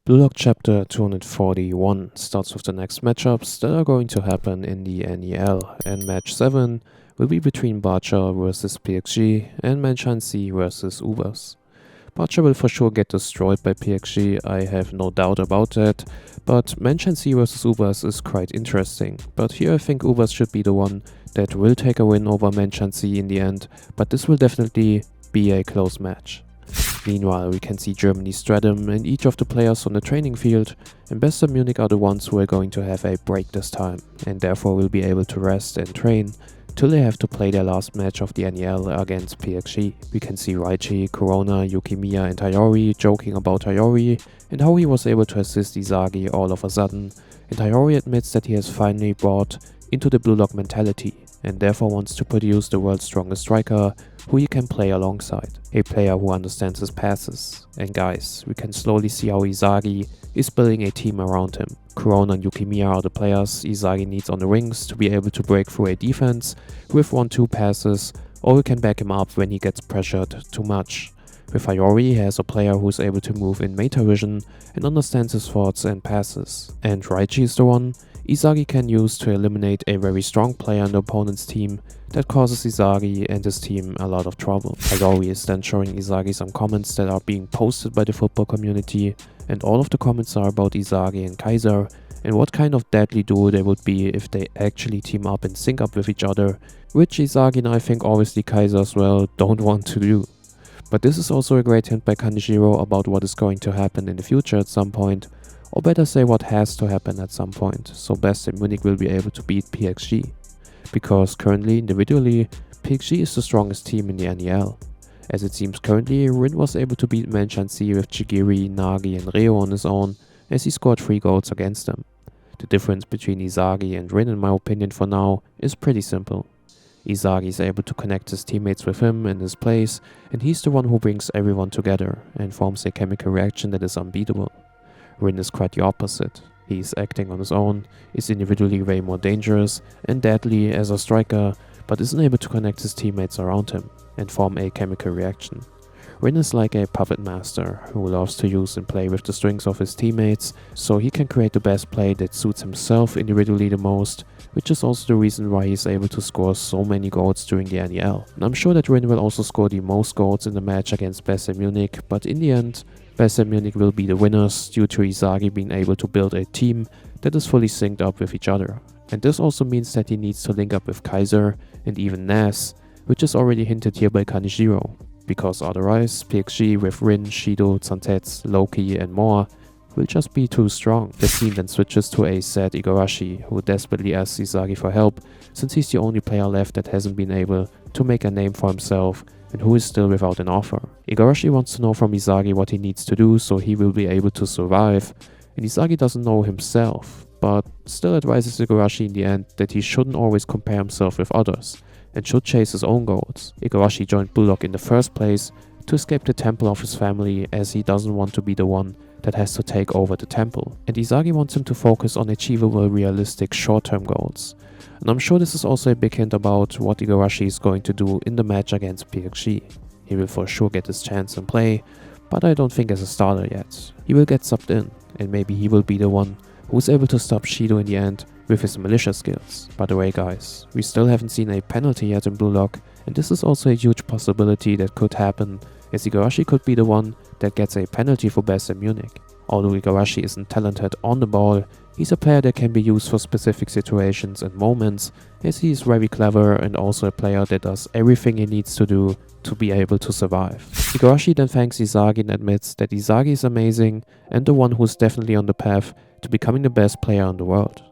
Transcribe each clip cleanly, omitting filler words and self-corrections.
Blue Lock Chapter 241 starts with the next matchups that are going to happen in the NEL, and match 7 will be between Barcha vs PXG and manshine C vs Ubers. Barcha will for sure get destroyed by PXG, I have no doubt about that, but manshine C vs Ubers is quite interesting. But here I think Ubers should be the one that will take a win over manshine C in the end, but this will definitely be a close match. Meanwhile, we can see Germany Stratum and each of the players on the training field, and Best of Munich are the ones who are going to have a break this time, and therefore will be able to rest and train till they have to play their last match of the NEL against PXG. We can see Raichi, Corona, Yukimiya and Hayori joking about Hayori and how he was able to assist Isagi all of a sudden, and Hayori admits that he has finally bought into the Blue Lock mentality and therefore wants to produce the world's strongest striker who he can play alongside, a player who understands his passes. And guys, we can slowly see how Isagi is building a team around him. Corona and Yukimiya are the players Isagi needs on the wings to be able to break through a defense with 1-2 passes, or we can back him up when he gets pressured too much. With Hayori, he has a player who is able to move in meta vision and understands his thoughts and passes. And Raichi is the one Isagi can use to eliminate a very strong player in the opponent's team that causes Isagi and his team a lot of trouble. Hayori is then showing Isagi some comments that are being posted by the football community, and all of the comments are about Isagi and KAISER and what kind of deadly duo they would be if they actually team up and sync up with each other, which Isagi and I think obviously KAISER as well don't want to do. But this is also a great hint by Kanjiro about what is going to happen in the future at some point, or better say what has to happen at some point, so Best in Munich will be able to beat PXG. Because currently, individually, PXG is the strongest team in the NEL. As it seems currently, Rin was able to beat manshine C with Chigiri, Nagi and Reo on his own, as he scored 3 goals against them. The difference between Isagi and Rin in my opinion for now is pretty simple. Isagi is able to connect his teammates with him in his place, and he's the one who brings everyone together and forms a chemical reaction that is unbeatable. Rin is quite the opposite. He is acting on his own, is individually way more dangerous and deadly as a striker, but isn't able to connect his teammates around him and form a chemical reaction. Rin is like a puppet master who loves to use and play with the strings of his teammates, so he can create the best play that suits himself individually the most, which is also the reason why he is able to score so many goals during the NEL. And I'm sure that Rin will also score the most goals in the match against Best in Munich, but in the end, Best in Munich will be the winners due to Isagi being able to build a team that is fully synced up with each other. And this also means that he needs to link up with KAISER and even Nas, which is already hinted here by Kanjiro, because otherwise PXG with Rin, Shido, Zantetsu, Loki and more will just be too strong. The scene then switches to a sad Igarashi, who desperately asks Isagi for help since he's the only player left that hasn't been able to make a name for himself and who is still without an offer. Igarashi wants to know from Isagi what he needs to do so he will be able to survive, and Isagi doesn't know himself, but still advises Igarashi in the end that he shouldn't always compare himself with others and should chase his own goals. Igarashi joined Blue Lock in the first place to escape the temple of his family, as he doesn't want to be the one that has to take over the temple, and Isagi wants him to focus on achievable, realistic short-term goals. And I'm sure this is also a big hint about what Igarashi is going to do in the match against PXG. He will for sure get his chance and play, but I don't think as a starter yet. He will get subbed in, and maybe he will be the one who is able to stop Shido in the end with his militia skills. By the way guys, we still haven't seen a penalty yet in Blue Lock, and this is also a huge possibility that could happen, as Igarashi could be the one that gets a penalty for Best in Munich. Although Igarashi isn't talented on the ball, he's a player that can be used for specific situations and moments, as he is very clever and also a player that does everything he needs to do to be able to survive. Igarashi then thanks Isagi and admits that Isagi is amazing and the one who's definitely on the path to becoming the best player in the world.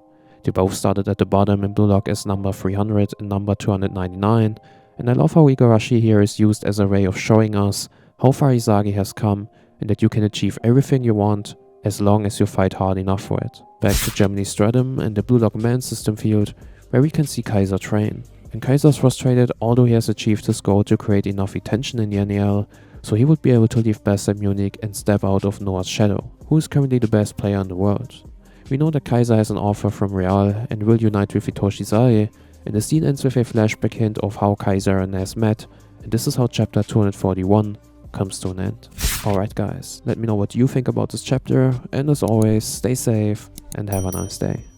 They both started at the bottom in Blue Lock as number 300 and number 299, and I love how Igarashi here is used as a way of showing us how far Isagi has come and that you can achieve everything you want as long as you fight hard enough for it. Back to Germany Stratum and the Blue Lock man system field, where we can see KAISER train. And KAISER is frustrated, although he has achieved his goal to create enough attention in the NEL, so he would be able to leave Best in Munich and step out of Noah's shadow, who is currently the best player in the world. We know that KAISER has an offer from Real and will unite with Hitoshi Sae, and the scene ends with a flashback hint of how KAISER and Nas met, and this is how chapter 241 comes to an end. Alright guys, let me know what you think about this chapter, and as always, stay safe and have a nice day.